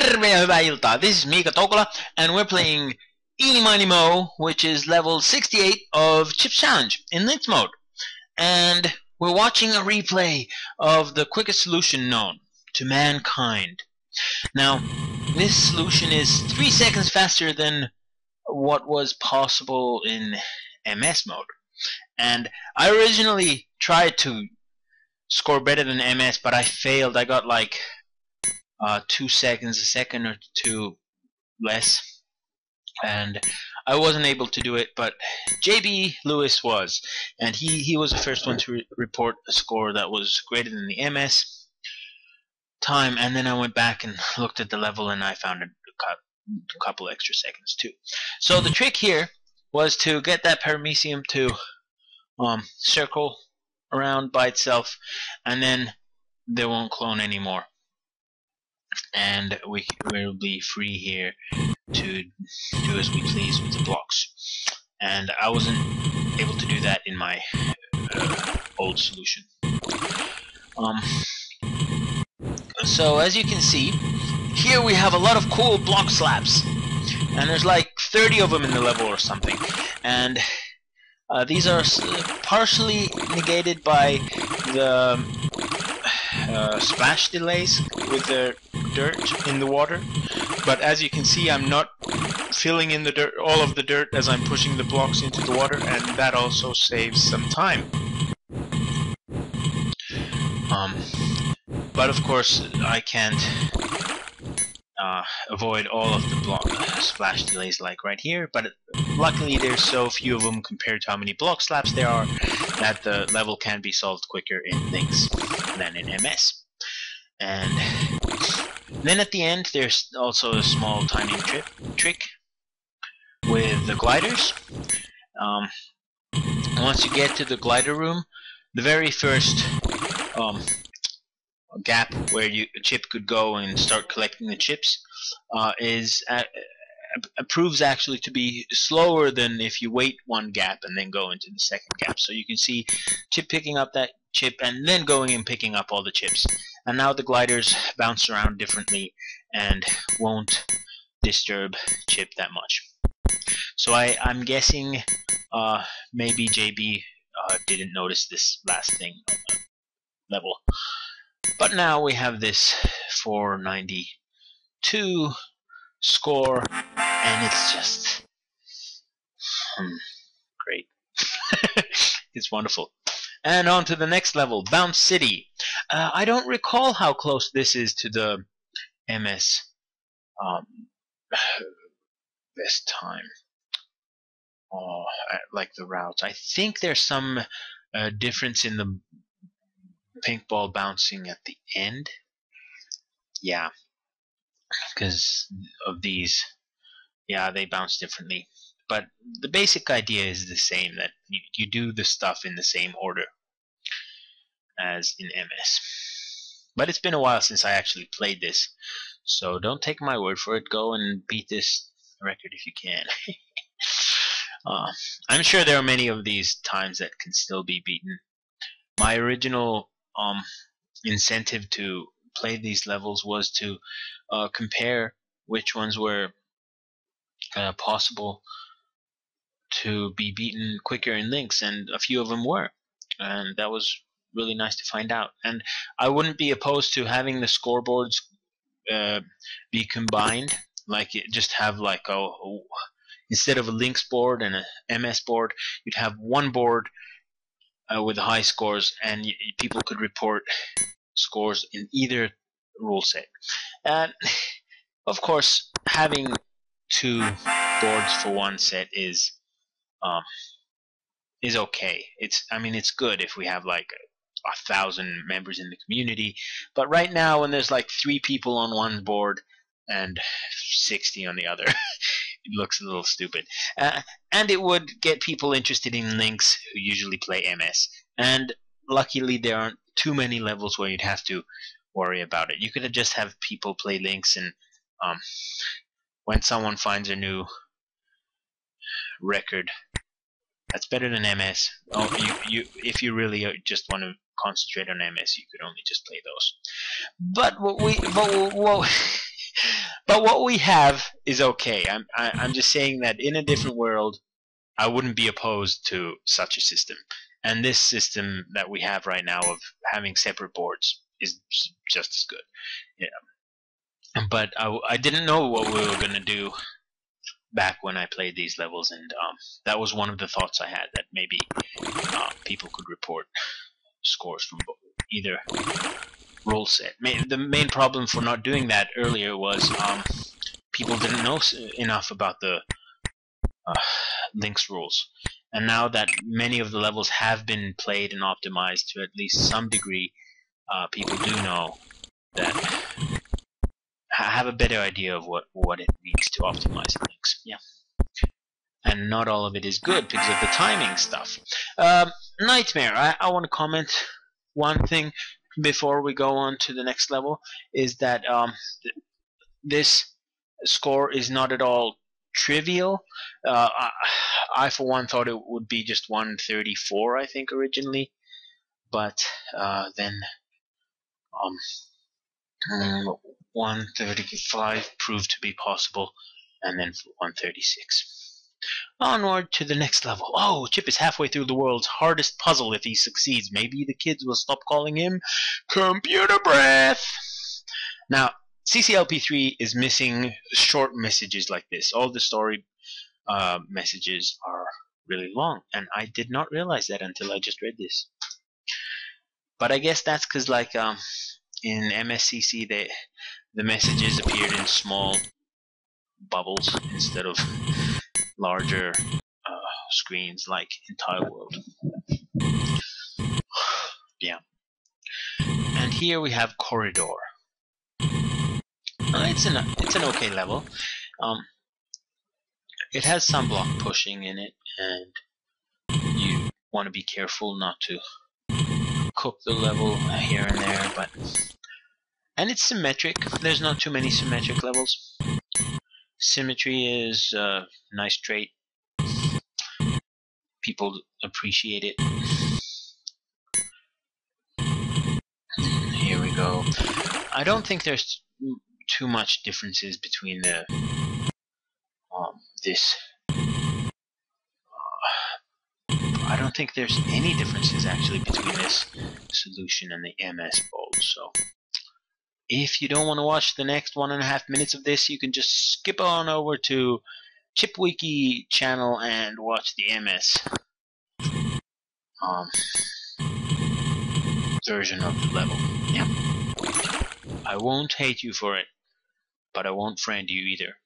Terve ja hyvää iltaa. This is Mika Tokola, and we're playing Eeny Miny Moe, which is level 68 of Chip Challenge in Lynx mode. And we're watching a replay of the quickest solution known to mankind. Now, this solution is 3 seconds faster than what was possible in MS mode. And I originally tried to score better than MS, but I failed. I got like 2 seconds, a second or two less, and I wasn't able to do it, but JB Lewis was, and he was the first one to report a score that was greater than the MS time. And then I went back and looked at the level, and I found a couple extra seconds too. So the trick here was to get that paramecium to circle around by itself, and then they won't clone anymore, and we'll be free here to do as we please with the blocks. And I wasn't able to do that in my old solution. So as you can see, here we have a lot of cool block slaps, and there's like 30 of them in the level or something, and these are partially negated by the splash delays with the dirt in the water. But as you can see, I'm not filling in the dirt, all of the dirt, as I'm pushing the blocks into the water, and that also saves some time. But of course, I can't avoid all of the block splash delays like right here, but luckily there's so few of them compared to how many block slaps there are that the level can be solved quicker in Lynx than in MS. And then at the end there's also a small timing trick with the gliders. Once you get to the glider room, the very first gap where a chip could go and start collecting the chips proves actually to be slower than if you wait one gap and then go into the second gap. So you can see chip picking up that chip and then going and picking up all the chips. And now the gliders bounce around differently and won't disturb chip that much. So I'm guessing maybe JB didn't notice this last thing on the level. But now we have this 492 score, and it's just great. It's wonderful. And on to the next level, Bounce City. I don't recall how close this is to the MS best time. Like the routes. I think there's some difference in the pink ball bouncing at the end. Yeah, because of these. Yeah, they bounce differently. But the basic idea is the same, that you do the stuff in the same order as in MS. But it's been a while since I actually played this, so don't take my word for it. Go and beat this record if you can. I'm sure there are many of these times that can still be beaten. My original incentive to play these levels was to compare which ones were possible to be beaten quicker in Lynx, and a few of them were, and that was really nice to find out. And I wouldn't be opposed to having the scoreboards be combined, like just have like instead of a Lynx board and a MS board, you'd have one board with high scores, and people could report scores in either rule set. And of course, having 2 boards for one set is okay. It's good if we have like 1,000 members in the community, but right now when there's like 3 people on one board and 60 on the other, it looks a little stupid. And it would get people interested in Lynx who usually play MS. And luckily there aren't too many levels where you'd have to worry about it. You could just have people play Lynx, and when someone finds a new record that's better than MS, if you really just want to concentrate on MS, you could only just play those. But But what we have is okay. I'm just saying that in a different world, I wouldn't be opposed to such a system. And this system that we have right now of having separate boards is just as good. Yeah. But I didn't know what we were gonna do back when I played these levels, and that was one of the thoughts I had, that maybe people could report scores from either rule set. The main problem for not doing that earlier was people didn't know enough about the Lynx rules. And now that many of the levels have been played and optimized to at least some degree, people do know that, have a better idea of what it means to optimize Lynx. Yeah. And not all of it is good because of the timing stuff. Nightmare, I want to comment one thing before we go on to the next level, is that this score is not at all trivial. I for one thought it would be just 134, I think, originally, but then 135 proved to be possible, and then 136. Onward to the next level. Oh, Chip is halfway through the world's hardest puzzle. If he succeeds, maybe the kids will stop calling him Computer Breath. Now, CCLP3 is missing short messages like this. All the story messages are really long, and I did not realize that until I just read this. But I guess that's because, like, in MSCC, the messages appeared in small bubbles instead of larger screens like in Tile World. Yeah. And here we have Corridor. It's an okay level. It has some block pushing in it, and you want to be careful not to cook the level here and there. And it's symmetric. There's not too many symmetric levels. Symmetry is a nice trait. People appreciate it. Here we go. I don't think there's too much differences between the I don't think there's any differences actually between this solution and the MS bowl. So if you don't want to watch the next 1.5 minutes of this, you can just skip on over to ChipWiki channel and watch the MS version of the level. Yeah. I won't hate you for it, but I won't friend you either.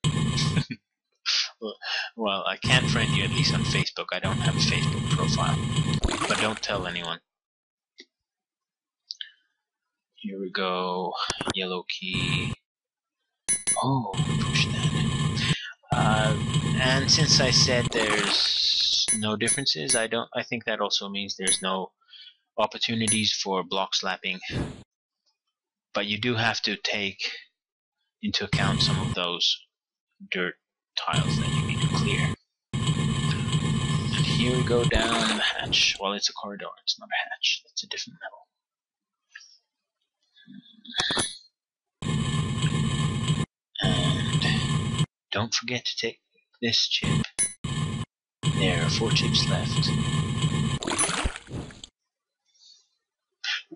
Well, I can't friend you, at least on Facebook. I don't have a Facebook profile. But don't tell anyone. Here we go. Yellow key. Oh, push that. And since I said there's no differences, I think that also means there's no opportunities for block slapping. But you do have to take into account some of those dirt tiles that you need to clear. And here we go down the hatch. Well, it's a corridor, it's not a hatch. It's a different level. And don't forget to take this chip. There are 4 chips left.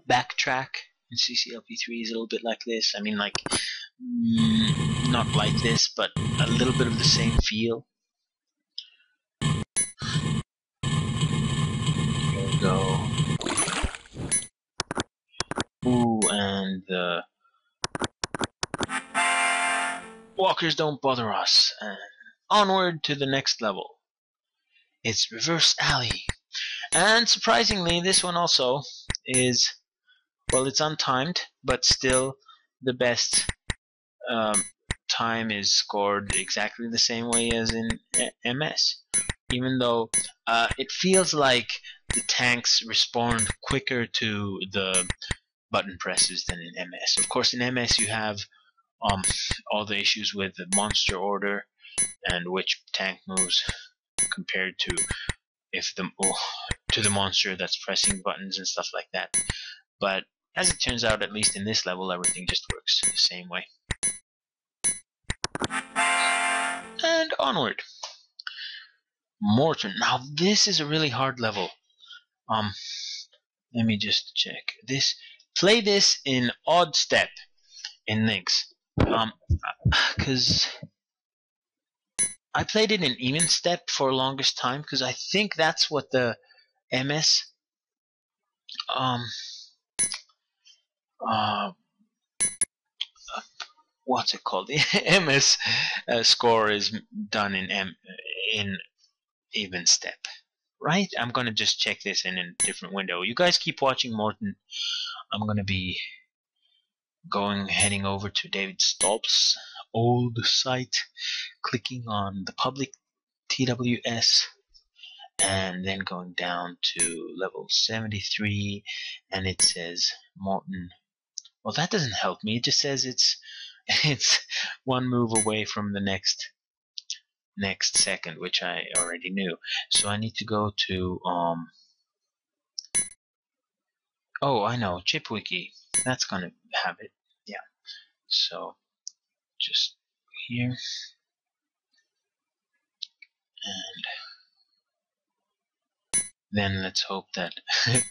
Backtrack in CCLP3 is a little bit like this. I mean, like, not like this, but a little bit of the same feel. Here we go. Ooh, and the walkers don't bother us. And onward to the next level. It's Reverse Alley. And surprisingly, this one also is, well, it's untimed, but still the best time is scored exactly the same way as in MS. Even though it feels like the tanks respond quicker to the button presses than in MS. Of course, in MS you have all the issues with the monster order and which tank moves compared to the monster that's pressing buttons and stuff like that. But as it turns out, at least in this level, everything just works the same way. onward. Morton. Now this is a really hard level. Let me just check this. Play this in odd step in Lynx. Because I played it in even step for the longest time, because I think that's what the MS what's it called? The MS score is done in even step, right? I'm gonna just check this in a different window. You guys keep watching Morton. I'm gonna be heading over to David Stolp's old site, clicking on the public TWS, and then going down to level 73, and it says Morton. Well, that doesn't help me. It just says it's one move away from the next second, which I already knew. So I need to go to oh, I know, ChipWiki. That's gonna have it. Yeah. So just here, and then let's hope that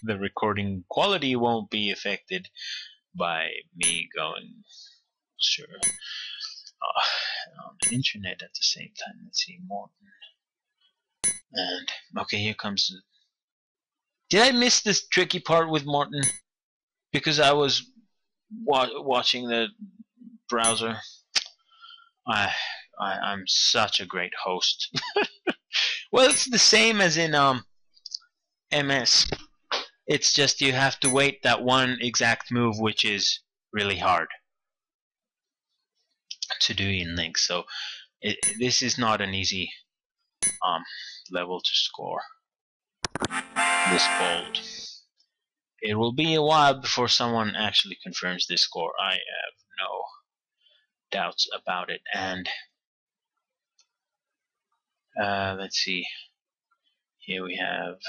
the recording quality won't be affected by me going on the internet at the same time. Let's see, Morton. And okay, here comes. Did I miss this tricky part with Morton? Because I was watching the browser. I'm such a great host. Well, it's the same as in MS. It's just you have to wait that one exact move, which is really hard to do in Lynx. So this is not an easy level to score this bold. It will be a while before someone actually confirms this score. I have no doubts about it. And let's see. Here we have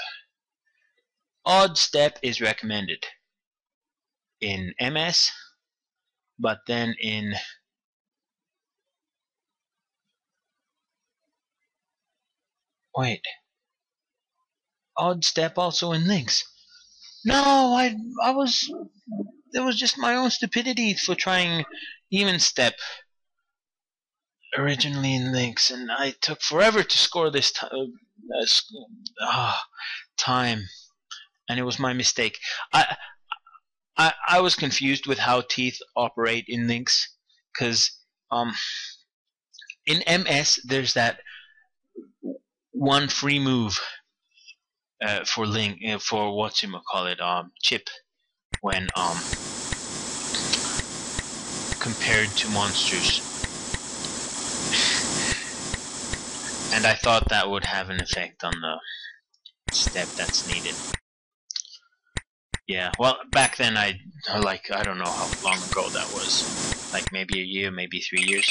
odd step is recommended in MS, but then in odd step also in Lynx. No, it was just my own stupidity for trying even step originally in Lynx, and I took forever to score this time, and it was my mistake. I was confused with how teeth operate in Lynx, because in MS there's that one free move for Link for Chip when compared to monsters, and I thought that would have an effect on the step that's needed. Yeah, well, back then I don't know how long ago that was, like maybe a year, maybe 3 years.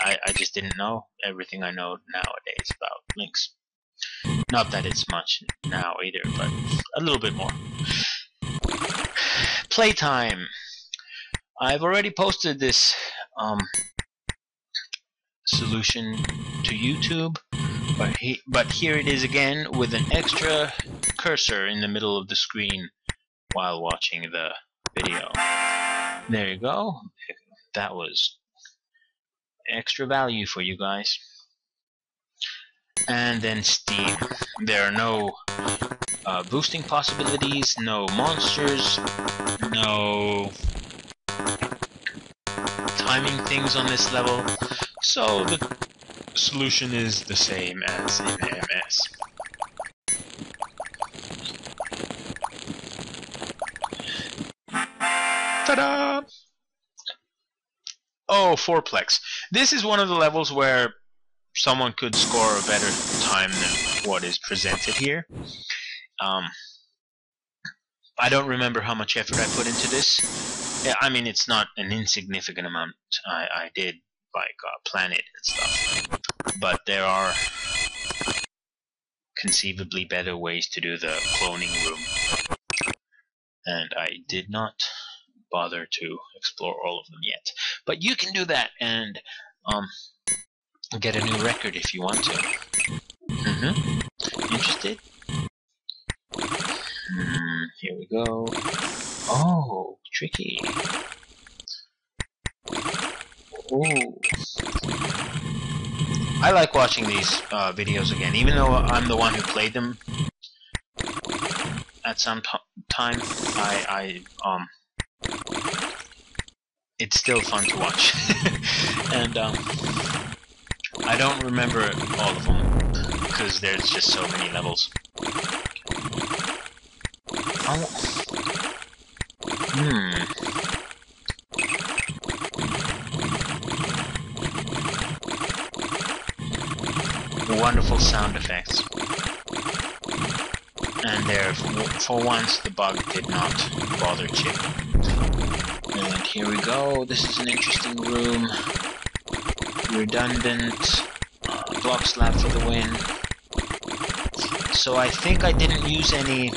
I just didn't know everything I know nowadays about Lynx. Not that it's much now either, but a little bit more. Playtime. I've already posted this solution to YouTube, but here it is again with an extra cursor in the middle of the screen while watching the video. There you go. That was extra value for you guys. And then Steam. There are no boosting possibilities, no monsters, no timing things on this level, so the solution is the same as in MS. Ta-da! Oh, Four Plex. This is one of the levels where someone could score a better time than what is presented here. I don't remember how much effort I put into this. I mean, it's not an insignificant amount. I did like plan it and stuff, but there are conceivably better ways to do the cloning room, and I did not bother to explore all of them yet. But you can do that, and get a new record if you want to. Interested? Here we go. Oh, tricky. Ooh. I like watching these videos again, even though I'm the one who played them at some time. It's still fun to watch, and I don't remember all of them because there's just so many levels. Wonderful sound effects. And there, for once, the bug did not bother Chip. And here we go. This is an interesting room. Redundant. Block slab for the win. So I think I didn't use any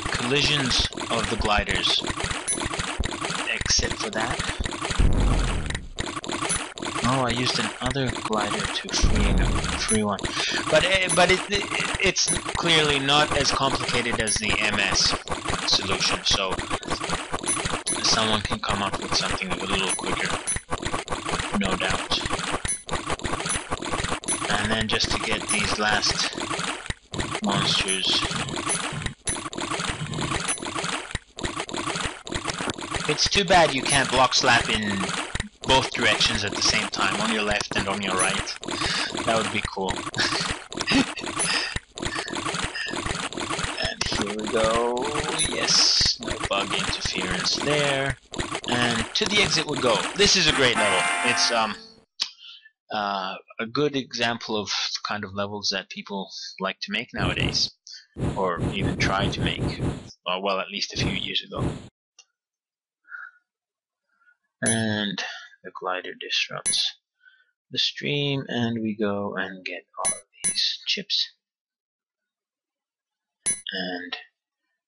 collisions of the gliders, except for that. Oh, I used another glider to free one, but it's clearly not as complicated as the MS solution. So someone can come up with something a little quicker, no doubt. And then just to get these last monsters. It's too bad you can't block slap in both directions at the same time, on your left and on your right. That would be cool. And here we go. Yes, no bug interference there. And to the exit we go. This is a great level. It's a good example of the kind of levels that people like to make nowadays, or even try to make. Well, at least a few years ago. And the glider disrupts the stream, and we go and get all of these chips. And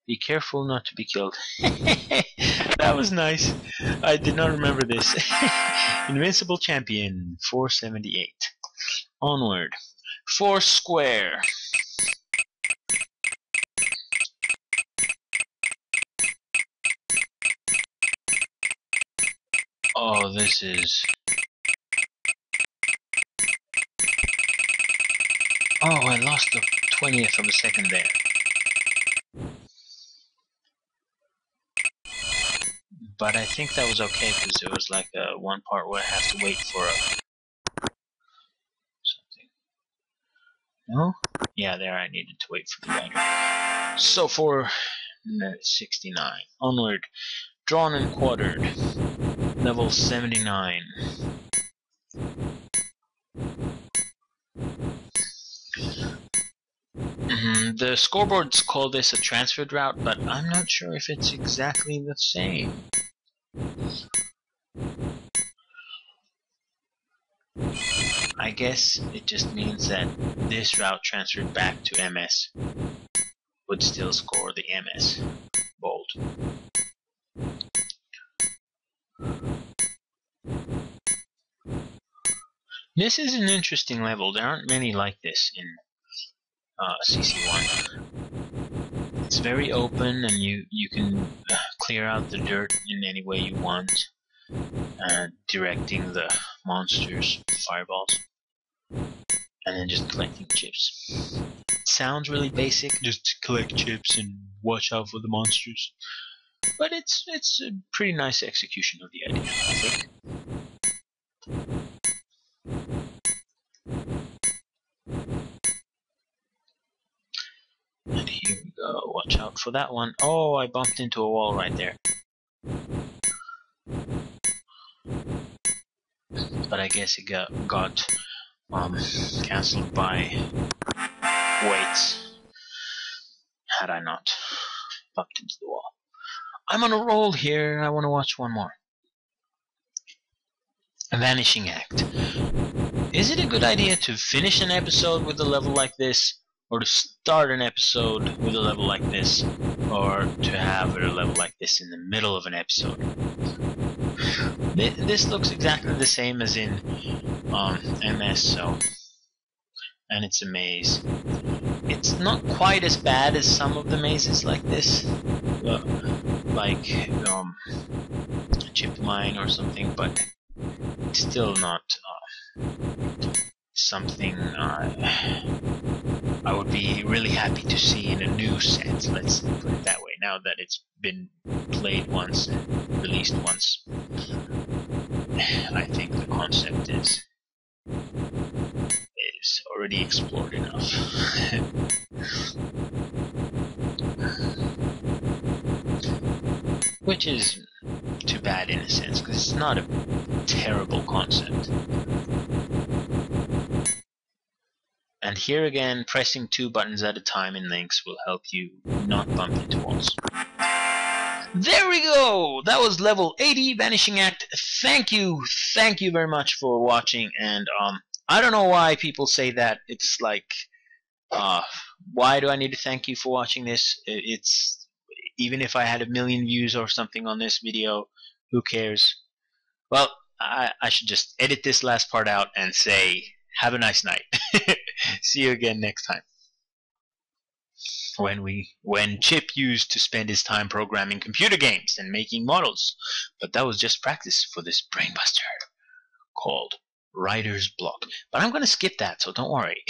be careful not to be killed. That was nice. I did not remember this. Invincible Champion, 478. Onward. 4 square. Oh, this is... Oh, I lost a 20th of a second there. But I think that was okay, because it was like one part where I have to wait for something. No? Yeah, there I needed to wait for the glider. So for 69. Onward. Drawn and quartered. Level 79. The scoreboards call this a transferred route, but I'm not sure if it's exactly the same. I guess it just means that this route transferred back to MS would still score the MS. Bold. This is an interesting level. There aren't many like this in CC1. It's very open, and you can clear out the dirt in any way you want, directing the monsters' fireballs, and then just collecting chips. It sounds really basic, just collect chips and watch out for the monsters, but it's a pretty nice execution of the idea, I think. And here we go. Watch out for that one. Oh, I bumped into a wall right there. But I guess it got cancelled by weights. Had I not bumped into the wall. I'm on a roll here. I want to watch one more. A Vanishing Act. Is it a good idea to finish an episode with a level like this? Or to start an episode with a level like this, or to have a level like this in the middle of an episode? This looks exactly the same as in MS, so, and it's a maze. It's not quite as bad as some of the mazes like this, like Chip Mine or something, but it's still not something I would be really happy to see in a new set, let's put it that way, now that it's been played once and released once. I think the concept is already explored enough. Which is too bad in a sense, because it's not a terrible concept. And here again, pressing 2 buttons at a time in Lynx will help you not bump into walls. There we go! That was level 80, Vanishing Act. Thank you very much for watching, and I don't know why people say that. It's like, why do I need to thank you for watching this? It's, even if I had 1 million views or something on this video, who cares? Well, I should just edit this last part out and say, have a nice night. See you again next time. When Chip used to spend his time programming computer games and making models. But that was just practice for this brainbuster called Writer's Block. But I'm going to skip that, so don't worry.